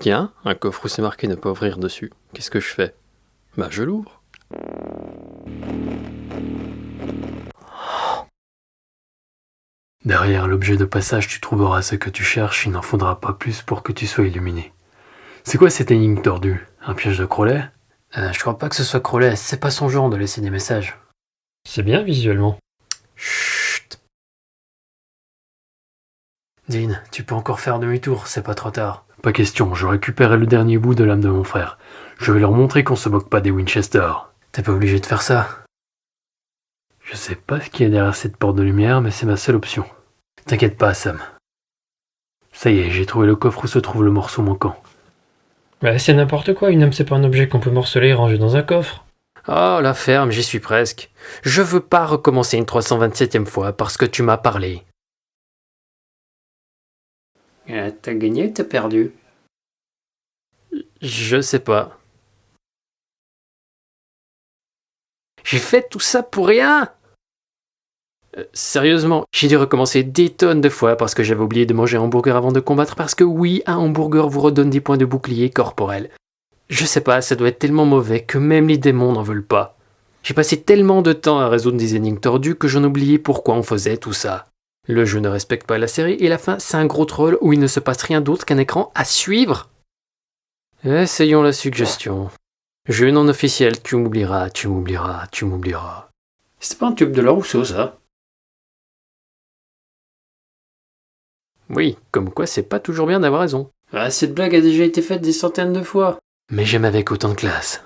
Tiens, un coffre où c'est marqué ne pas ouvrir dessus. Qu'est-ce que je fais? Bah je l'ouvre. Derrière l'objet de passage, tu trouveras ce que tu cherches, il n'en faudra pas plus pour que tu sois illuminé. C'est quoi cette énigme tordue? Un piège de Crowley? Je crois pas que ce soit Crowley, c'est pas son genre de laisser des messages. C'est bien visuellement. Chut. Dean, tu peux encore faire demi-tour, c'est pas trop tard. Pas question, je récupérerai le dernier bout de l'âme de mon frère. Je vais leur montrer qu'on se moque pas des Winchester. T'es pas obligé de faire ça. Je sais pas ce qu'il y a derrière cette porte de lumière, mais c'est ma seule option. T'inquiète pas, Sam. Ça y est, j'ai trouvé le coffre où se trouve le morceau manquant. Bah c'est n'importe quoi, une âme c'est pas un objet qu'on peut morceler et ranger dans un coffre. Oh, la ferme, j'y suis presque. Je veux pas recommencer une 327e fois parce que tu m'as parlé. T'as gagné ou t'as perdu? Je sais pas. J'ai fait tout ça pour rien! Sérieusement, j'ai dû recommencer des tonnes de fois parce que j'avais oublié de manger un hamburger avant de combattre parce que oui, un hamburger vous redonne des points de bouclier corporel. Je sais pas, ça doit être tellement mauvais que même les démons n'en veulent pas. J'ai passé tellement de temps à résoudre des énigmes tordues que j'en oubliais pourquoi on faisait tout ça. Le jeu ne respecte pas la série et la fin c'est un gros troll où il ne se passe rien d'autre qu'un écran à suivre. Essayons la suggestion. Jeu non officiel, tu m'oublieras, tu m'oublieras, tu m'oublieras. C'est pas un tube de la Rousseau, ça? Oui, comme quoi c'est pas toujours bien d'avoir raison. Ah, cette blague a déjà été faite des centaines de fois. Mais j'aime avec autant de classe.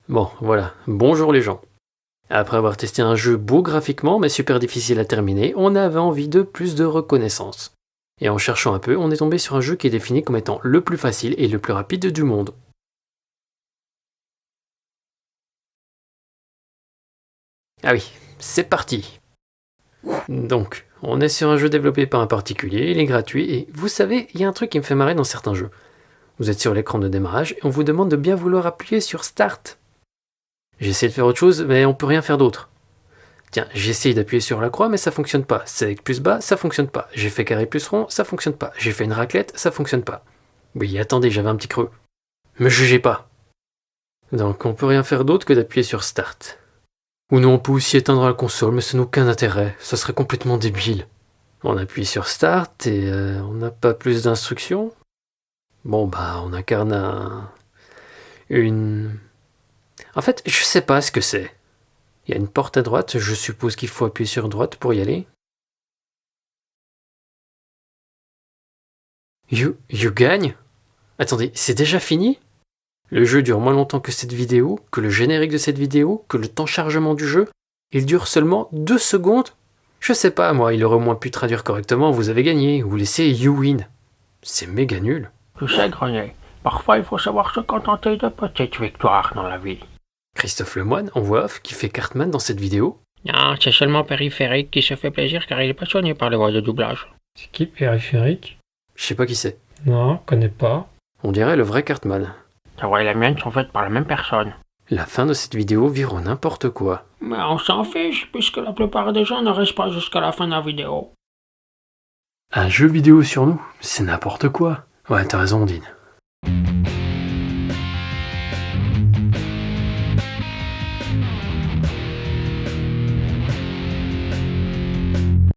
Bon, voilà. Bonjour les gens. Après avoir testé un jeu beau graphiquement mais super difficile à terminer, on avait envie de plus de reconnaissance. Et en cherchant un peu, on est tombé sur un jeu qui est défini comme étant le plus facile et le plus rapide du monde. Ah oui, c'est parti. Donc, on est sur un jeu développé par un particulier, il est gratuit et vous savez, il y a un truc qui me fait marrer dans certains jeux. Vous êtes sur l'écran de démarrage et on vous demande de bien vouloir appuyer sur Start. J'ai essayé de faire autre chose, mais on peut rien faire d'autre. Tiens, j'ai essayé d'appuyer sur la croix, mais ça fonctionne pas. Select plus bas, ça fonctionne pas. J'ai fait carré plus rond, ça fonctionne pas. J'ai fait une raclette, ça fonctionne pas. Oui, attendez, j'avais un petit creux. Me jugez pas. Donc on peut rien faire d'autre que d'appuyer sur Start. Ou non, on peut aussi éteindre la console, mais ça n'a aucun intérêt. Ça serait complètement débile. On appuie sur Start et on n'a pas plus d'instructions. Bon bah, on incarne une... En fait, je sais pas ce que c'est. Il y a une porte à droite, je suppose qu'il faut appuyer sur droite pour y aller. You gagne? Attendez, c'est déjà fini? Le jeu dure moins longtemps que cette vidéo, que le générique de cette vidéo, que le temps chargement du jeu. Il dure seulement 2 secondes? Je sais pas, moi, il aurait au moins pu traduire correctement, vous avez gagné, ou laisser You win. C'est méga nul. Tu sais, Grenier, parfois il faut savoir se contenter de petites victoires dans la vie. Christophe Lemoine, en voix off, qui fait Cartman dans cette vidéo. Non, c'est seulement Périphérique qui se fait plaisir car il est passionné par les voix de doublage. C'est qui Périphérique? Je sais pas qui c'est. Non, connais pas. On dirait le vrai Cartman. Ta voix et la mienne sont faites par la même personne. La fin de cette vidéo vire au n'importe quoi. Mais on s'en fiche puisque la plupart des gens ne restent pas jusqu'à la fin de la vidéo. Un jeu vidéo sur nous? C'est n'importe quoi. Ouais, t'as raison, Dean.